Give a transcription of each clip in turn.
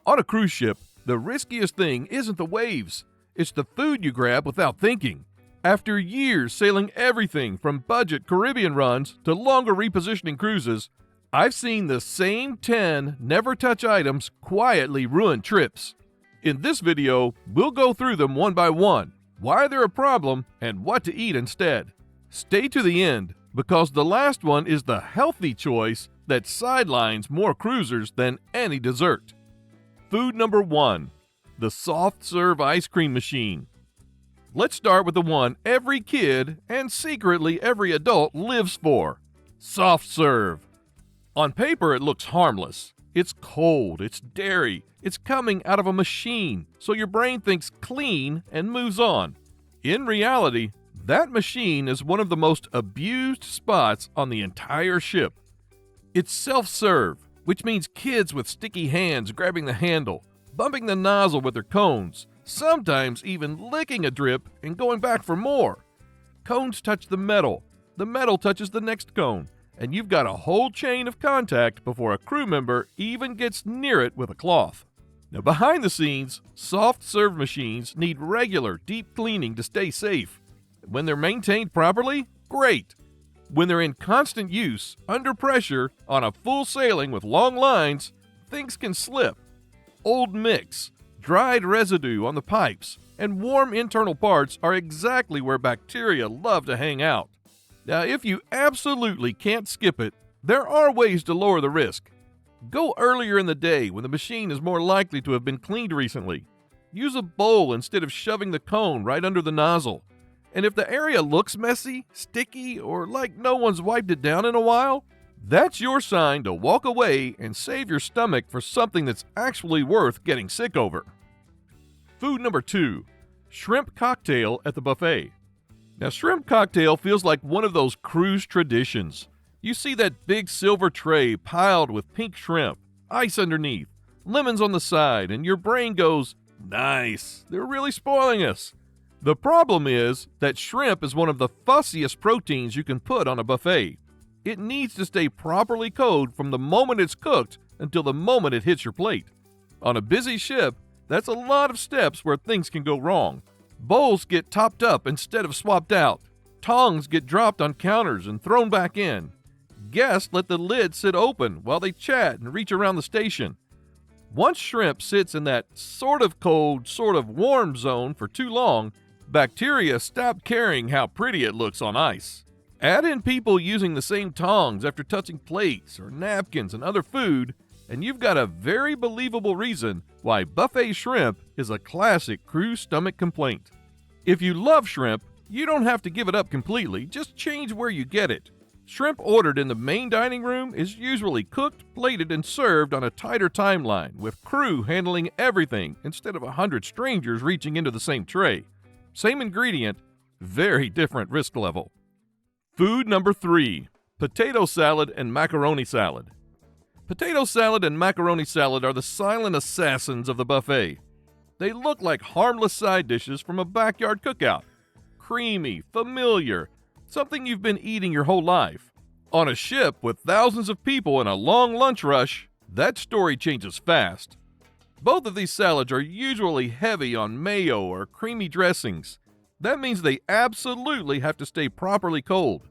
On a cruise ship, the riskiest thing isn't the waves. It's the food you grab without thinking. After years sailing everything from budget Caribbean runs to longer repositioning cruises, I've seen the same 10 never-touch items quietly ruin trips. In this video, we'll go through them one by one, why they're a problem, and what to eat instead. Stay to the end, because the last one is the healthy choice that sidelines more cruisers than any dessert. Food number 1, the soft serve ice cream machine. Let's start with the one every kid and secretly every adult lives for: soft serve. On paper, it looks harmless. It's cold, it's dairy, it's coming out of a machine, so your brain thinks clean and moves on. In reality, that machine is one of the most abused spots on the entire ship. It's self-serve, which means kids with sticky hands grabbing the handle, bumping the nozzle with their cones, sometimes even licking a drip and going back for more. Cones touch the metal touches the next cone, and you've got a whole chain of contact before a crew member even gets near it with a cloth. Now, behind the scenes, soft serve machines need regular, deep cleaning to stay safe. When they're maintained properly, great. When they're in constant use, under pressure, on a full sailing with long lines, things can slip. Old mix, dried residue on the pipes, and warm internal parts are exactly where bacteria love to hang out. Now, if you absolutely can't skip it, there are ways to lower the risk. Go earlier in the day when the machine is more likely to have been cleaned recently. Use a bowl instead of shoving the cone right under the nozzle. And if the area looks messy, sticky, or like no one's wiped it down in a while, that's your sign to walk away and save your stomach for something that's actually worth getting sick over. Food number 2, shrimp cocktail at the buffet. Now, shrimp cocktail feels like one of those cruise traditions. You see that big silver tray piled with pink shrimp, ice underneath, lemons on the side, and your brain goes, nice, they're really spoiling us. The problem is that shrimp is one of the fussiest proteins you can put on a buffet. It needs to stay properly cold from the moment it's cooked until the moment it hits your plate. On a busy ship, that's a lot of steps where things can go wrong. Bowls get topped up instead of swapped out. Tongs get dropped on counters and thrown back in. Guests let the lid sit open while they chat and reach around the station. Once shrimp sits in that sort of cold, sort of warm zone for too long, bacteria stop caring how pretty it looks on ice. Add in people using the same tongs after touching plates or napkins and other food, and you've got a very believable reason why buffet shrimp is a classic cruise stomach complaint. If you love shrimp, you don't have to give it up completely, just change where you get it. Shrimp ordered in the main dining room is usually cooked, plated, and served on a tighter timeline, with crew handling everything instead of 100 strangers reaching into the same tray. Same ingredient, very different risk level. Food number 3, potato salad and macaroni salad. Potato salad and macaroni salad are the silent assassins of the buffet. They look like harmless side dishes from a backyard cookout. Creamy, familiar, something you've been eating your whole life. On a ship with thousands of people in a long lunch rush, that story changes fast. Both of these salads are usually heavy on mayo or creamy dressings. That means they absolutely have to stay properly cold.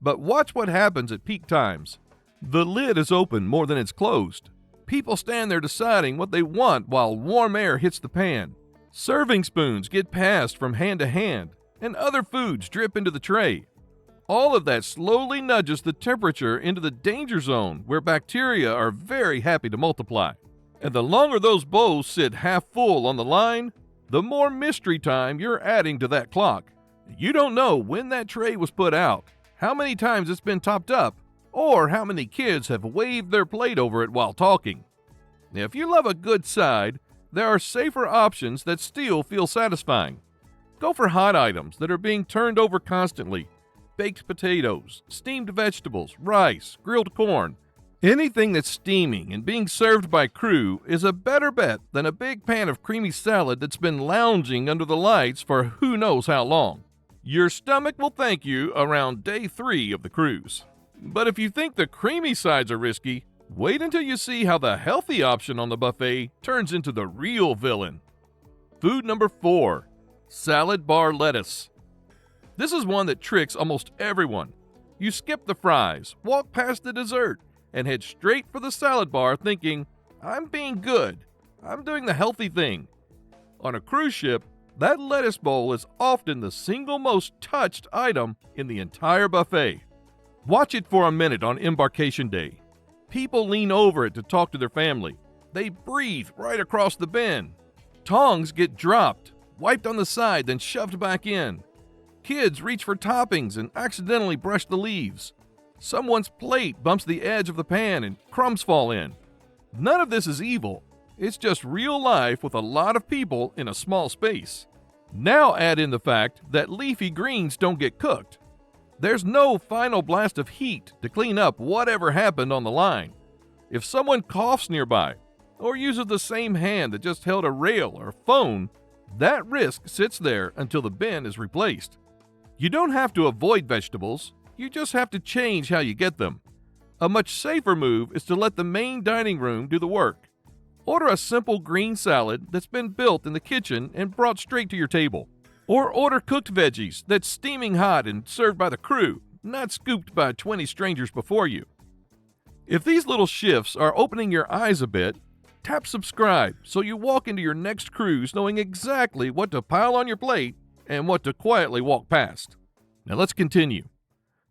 But watch what happens at peak times. The lid is open more than it's closed. People stand there deciding what they want while warm air hits the pan. Serving spoons get passed from hand to hand, and other foods drip into the tray. All of that slowly nudges the temperature into the danger zone where bacteria are very happy to multiply. And the longer those bowls sit half full on the line, the more mystery time you're adding to that clock. You don't know when that tray was put out, how many times it's been topped up, or how many kids have waved their plate over it while talking. Now, if you love a good side, there are safer options that still feel satisfying. Go for hot items that are being turned over constantly. Baked potatoes, steamed vegetables, rice, grilled corn. Anything that's steaming and being served by crew is a better bet than a big pan of creamy salad that's been lounging under the lights for who knows how long. Your stomach will thank you around day 3 of the cruise. But if you think the creamy sides are risky, Wait until you see how the healthy option on the buffet turns into the real villain. Food number 4, salad bar lettuce. This is one that tricks almost everyone. You skip the fries, walk past the dessert, and head straight for the salad bar thinking, I'm being good. I'm doing the healthy thing. On a cruise ship, that lettuce bowl is often the single most touched item in the entire buffet. Watch it for a minute on embarkation day. People lean over it to talk to their family. They breathe right across the bin. Tongs get dropped, wiped on the side, then shoved back in. Kids reach for toppings and accidentally brush the leaves. Someone's plate bumps the edge of the pan and crumbs fall in. None of this is evil. It's just real life with a lot of people in a small space. Now add in the fact that leafy greens don't get cooked. There's no final blast of heat to clean up whatever happened on the line. If someone coughs nearby, or uses the same hand that just held a rail or phone, that risk sits there until the bin is replaced. You don't have to avoid vegetables, you just have to change how you get them. A much safer move is to let the main dining room do the work. Order a simple green salad that's been built in the kitchen and brought straight to your table. Or order cooked veggies that's steaming hot and served by the crew, not scooped by 20 strangers before you. If these little shifts are opening your eyes a bit, tap subscribe so you walk into your next cruise knowing exactly what to pile on your plate and what to quietly walk past. Now let's continue.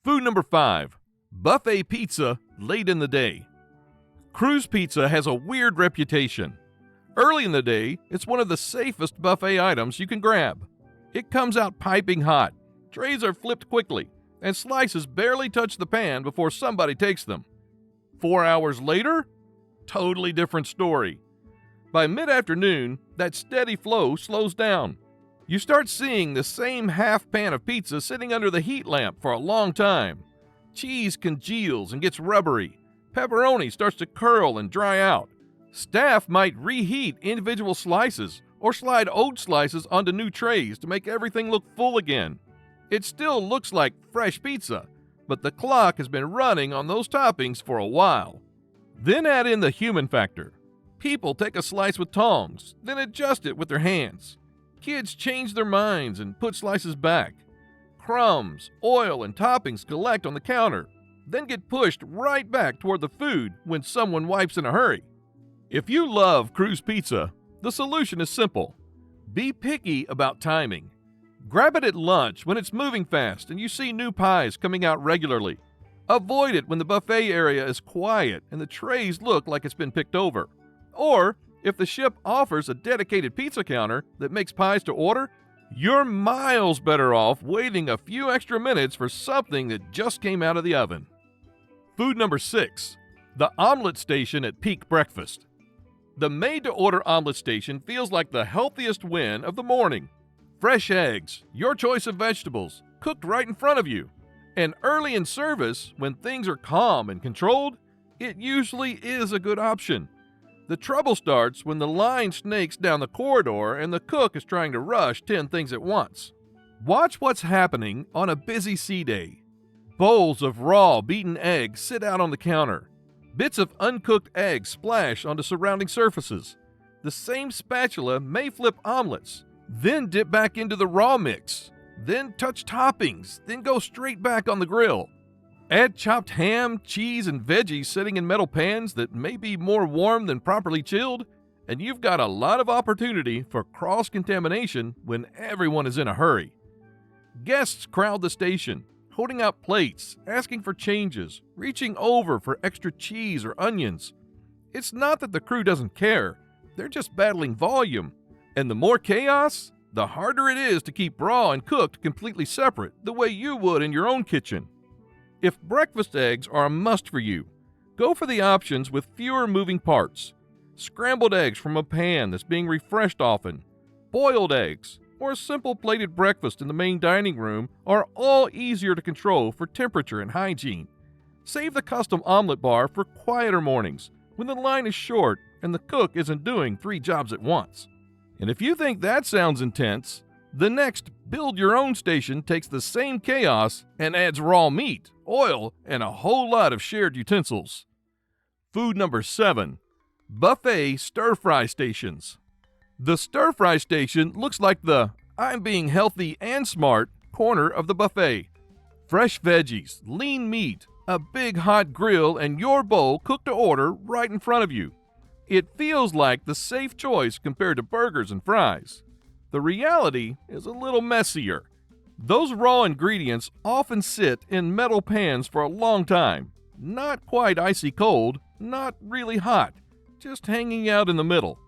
Food number 5, buffet pizza late in the day. Cruise pizza has a weird reputation. Early in the day, it's one of the safest buffet items you can grab. It comes out piping hot, trays are flipped quickly, and slices barely touch the pan before somebody takes them. 4 hours later, totally different story. By mid-afternoon, that steady flow slows down. You start seeing the same half pan of pizza sitting under the heat lamp for a long time. Cheese congeals and gets rubbery. Pepperoni starts to curl and dry out. Staff might reheat individual slices or slide old slices onto new trays to make everything look full again. It still looks like fresh pizza, but the clock has been running on those toppings for a while. Then add in the human factor. People take a slice with tongs, then adjust it with their hands. Kids change their minds and put slices back. Crumbs, oil, and toppings collect on the counter, then get pushed right back toward the food when someone wipes in a hurry. If you love cruise pizza, the solution is simple. Be picky about timing. Grab it at lunch when it's moving fast and you see new pies coming out regularly. Avoid it when the buffet area is quiet and the trays look like it's been picked over. Or, if the ship offers a dedicated pizza counter that makes pies to order, you're miles better off waiting a few extra minutes for something that just came out of the oven. Food number 6, the omelet station at peak breakfast. The made-to-order omelet station feels like the healthiest win of the morning. Fresh eggs, your choice of vegetables, cooked right in front of you. And early in service, when things are calm and controlled, it usually is a good option. The trouble starts when the line snakes down the corridor and the cook is trying to rush 10 things at once. Watch what's happening on a busy sea day. Bowls of raw beaten eggs sit out on the counter. Bits of uncooked eggs splash onto surrounding surfaces. The same spatula may flip omelets, then dip back into the raw mix, then touch toppings, then go straight back on the grill. Add chopped ham, cheese, and veggies sitting in metal pans that may be more warm than properly chilled, and you've got a lot of opportunity for cross-contamination when everyone is in a hurry. Guests crowd the station, holding out plates, asking for changes, reaching over for extra cheese or onions. It's not that the crew doesn't care, they're just battling volume. And the more chaos, the harder it is to keep raw and cooked completely separate, the way you would in your own kitchen. If breakfast eggs are a must for you, go for the options with fewer moving parts. Scrambled eggs from a pan that's being refreshed often, boiled eggs, or a simple plated breakfast in the main dining room are all easier to control for temperature and hygiene. Save the custom omelet bar for quieter mornings when the line is short and the cook isn't doing 3 jobs at once. And if you think that sounds intense, the next build your own station takes the same chaos and adds raw meat, oil, and a whole lot of shared utensils. Food number 7. Buffet stir-fry stations. The stir-fry station looks like the "I'm being healthy and smart" corner of the buffet. Fresh veggies, lean meat, a big hot grill, and your bowl cooked to order right in front of you. It feels like the safe choice compared to burgers and fries. The reality is a little messier. Those raw ingredients often sit in metal pans for a long time, not quite icy cold, not really hot, just hanging out in the middle.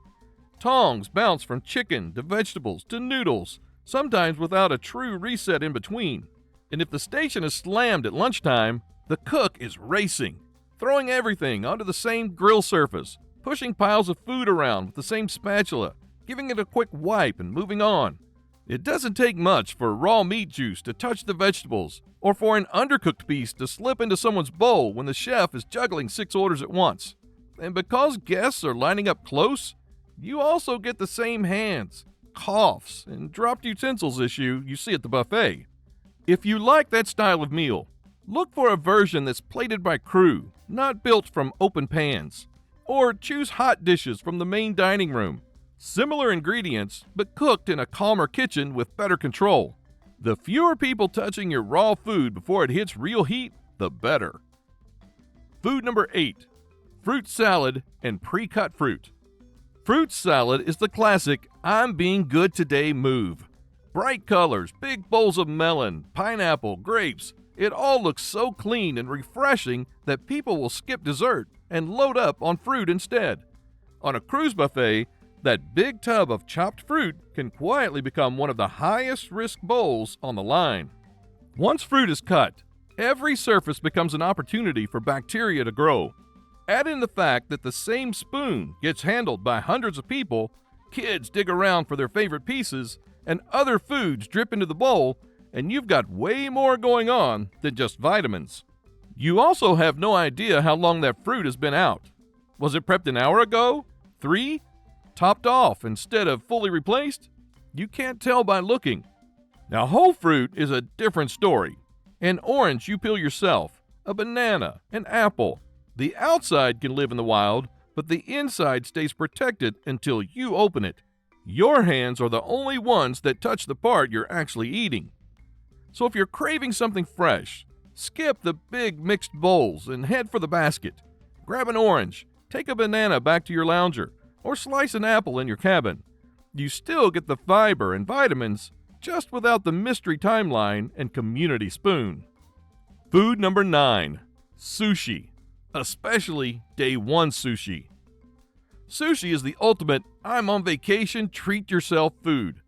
Tongs bounce from chicken to vegetables to noodles, sometimes without a true reset in between. And if the station is slammed at lunchtime, the cook is racing, throwing everything onto the same grill surface, pushing piles of food around with the same spatula, giving it a quick wipe and moving on. It doesn't take much for raw meat juice to touch the vegetables, or for an undercooked piece to slip into someone's bowl when the chef is juggling 6 orders at once. And because guests are lining up close, you also get the same hands, coughs, and dropped utensils issue you see at the buffet. If you like that style of meal, look for a version that's plated by crew, not built from open pans. Or choose hot dishes from the main dining room. Similar ingredients, but cooked in a calmer kitchen with better control. The fewer people touching your raw food before it hits real heat, the better. Food number 8. Fruit salad and pre-cut fruit. Fruit salad is the classic "I'm being good today" move. Bright colors, big bowls of melon, pineapple, grapes. It all looks so clean and refreshing that people will skip dessert and load up on fruit instead. On a cruise buffet, that big tub of chopped fruit can quietly become one of the highest risk bowls on the line. Once fruit is cut, every surface becomes an opportunity for bacteria to grow. Add in the fact that the same spoon gets handled by hundreds of people, kids dig around for their favorite pieces, and other foods drip into the bowl, and you've got way more going on than just vitamins. You also have no idea how long that fruit has been out. Was it prepped an hour ago? 3? Topped off instead of fully replaced? You can't tell by looking. Now, whole fruit is a different story. An orange you peel yourself, a banana, an apple. The outside can live in the wild, but the inside stays protected until you open it. Your hands are the only ones that touch the part you're actually eating. So if you're craving something fresh, skip the big mixed bowls and head for the basket. Grab an orange, take a banana back to your lounger, or slice an apple in your cabin. You still get the fiber and vitamins, just without the mystery timeline and community spoon. Food number 9. Sushi. Especially day 1 sushi. Sushi is the ultimate "I'm on vacation, treat yourself" food.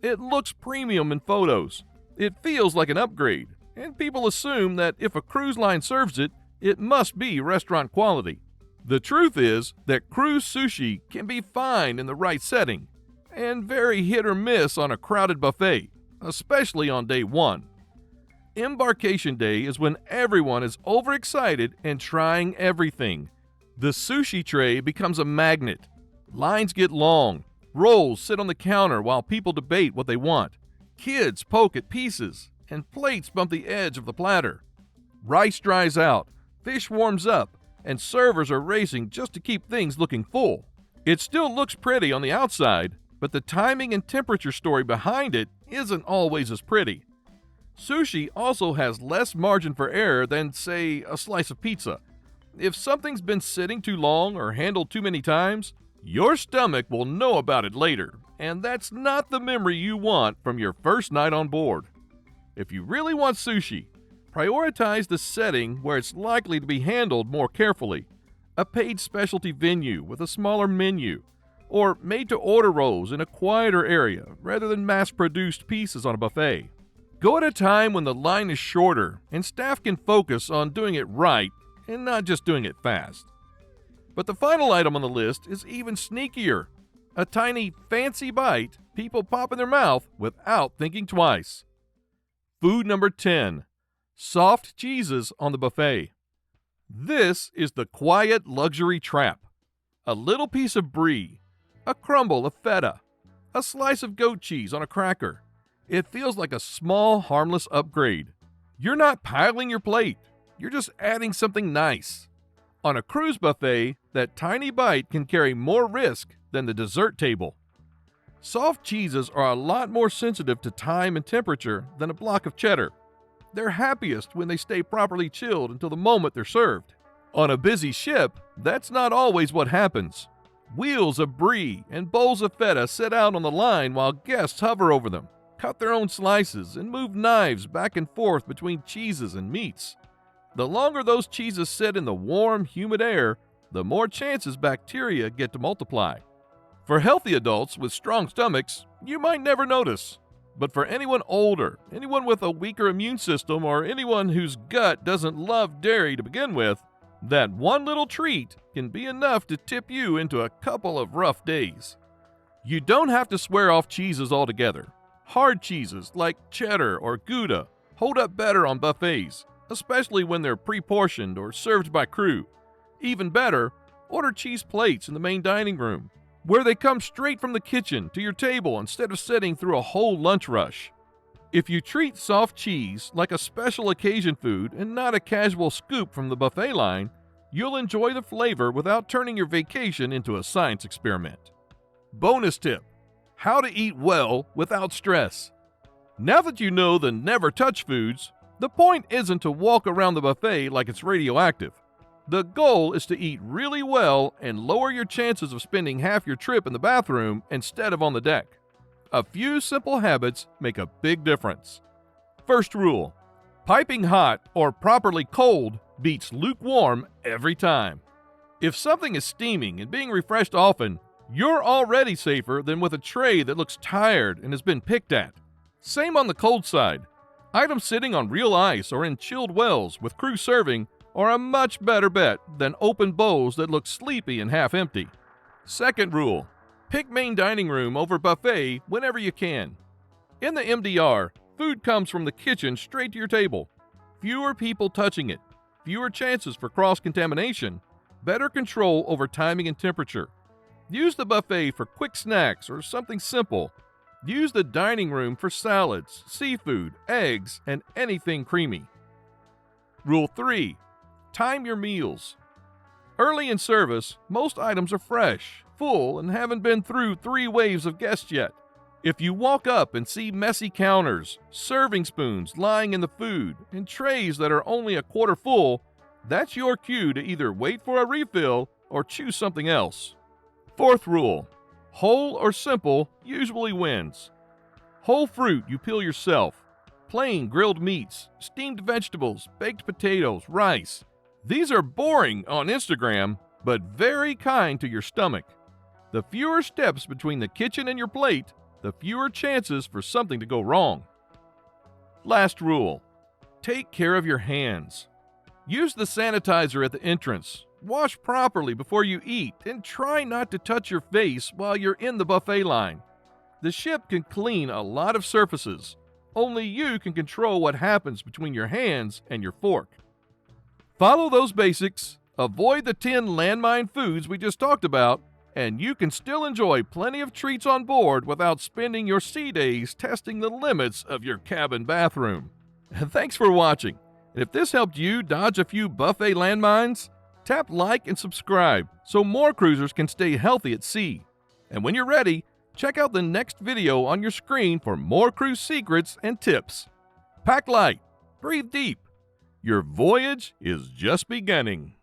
It looks premium in photos. It feels like an upgrade, and people assume that if a cruise line serves it, it must be restaurant quality. The truth is that cruise sushi can be fine in the right setting, and very hit or miss on a crowded buffet, especially on day 1. Embarkation day is when everyone is overexcited and trying everything. The sushi tray becomes a magnet. Lines get long. Rolls sit on the counter while people debate what they want. Kids poke at pieces, and plates bump the edge of the platter. Rice dries out, fish warms up, and servers are racing just to keep things looking full. It still looks pretty on the outside, but the timing and temperature story behind it isn't always as pretty. Sushi also has less margin for error than, say, a slice of pizza. If something's been sitting too long or handled too many times, your stomach will know about it later, and that's not the memory you want from your first night on board. If you really want sushi, prioritize the setting where it's likely to be handled more carefully. A paid specialty venue with a smaller menu, or made-to-order rolls in a quieter area rather than mass-produced pieces on a buffet. Go at a time when the line is shorter and staff can focus on doing it right and not just doing it fast. But the final item on the list is even sneakier. A tiny, fancy bite people pop in their mouth without thinking twice. Food number 10. Soft cheeses on the buffet. This is the quiet luxury trap. A little piece of brie, a crumble of feta, a slice of goat cheese on a cracker. It feels like a small, harmless upgrade. You're not piling your plate. You're just adding something nice. On a cruise buffet, that tiny bite can carry more risk than the dessert table. Soft cheeses are a lot more sensitive to time and temperature than a block of cheddar. They're happiest when they stay properly chilled until the moment they're served. On a busy ship, that's not always what happens. Wheels of brie and bowls of feta sit out on the line while guests hover over them, cut their own slices, and move knives back and forth between cheeses and meats. The longer those cheeses sit in the warm, humid air, the more chances bacteria get to multiply. For healthy adults with strong stomachs, you might never notice. But for anyone older, anyone with a weaker immune system, or anyone whose gut doesn't love dairy to begin with, that one little treat can be enough to tip you into a couple of rough days. You don't have to swear off cheeses altogether. Hard cheeses like cheddar or Gouda hold up better on buffets, especially when they're pre-portioned or served by crew. Even better, order cheese plates in the main dining room, where they come straight from the kitchen to your table instead of sitting through a whole lunch rush. If you treat soft cheese like a special occasion food and not a casual scoop from the buffet line, you'll enjoy the flavor without turning your vacation into a science experiment. Bonus tip: how to eat well without stress. Now that you know the never touch foods, the point isn't to walk around the buffet like it's radioactive. The goal is to eat really well and lower your chances of spending half your trip in the bathroom instead of on the deck. A few simple habits make a big difference. First rule: piping hot or properly cold beats lukewarm every time. If something is steaming and being refreshed often, you're already safer than with a tray that looks tired and has been picked at. Same on the cold side. Items sitting on real ice or in chilled wells with crew serving are a much better bet than open bowls that look sleepy and half empty. Second rule: pick main dining room over buffet whenever you can. In the MDR, food comes from the kitchen straight to your table. Fewer people touching it, fewer chances for cross-contamination, better control over timing and temperature. Use the buffet for quick snacks or something simple. Use the dining room for salads, seafood, eggs, and anything creamy. Rule 3: time your meals. Early in service, most items are fresh, full, and haven't been through 3 waves of guests yet. If you walk up and see messy counters, serving spoons lying in the food, and trays that are only a quarter full, that's your cue to either wait for a refill or choose something else. Fourth rule: whole or simple usually wins. Whole fruit you peel yourself, plain grilled meats, steamed vegetables, baked potatoes, rice. These are boring on Instagram, but very kind to your stomach. The fewer steps between the kitchen and your plate, the fewer chances for something to go wrong. Last rule: take care of your hands. Use the sanitizer at the entrance. Wash properly before you eat, and try not to touch your face while you're in the buffet line. The ship can clean a lot of surfaces. Only you can control what happens between your hands and your fork. Follow those basics, avoid the 10 landmine foods we just talked about, and you can still enjoy plenty of treats on board without spending your sea days testing the limits of your cabin bathroom. Thanks for watching. And if this helped you dodge a few buffet landmines, tap like and subscribe so more cruisers can stay healthy at sea. And when you're ready, check out the next video on your screen for more cruise secrets and tips. Pack light, breathe deep. Your voyage is just beginning.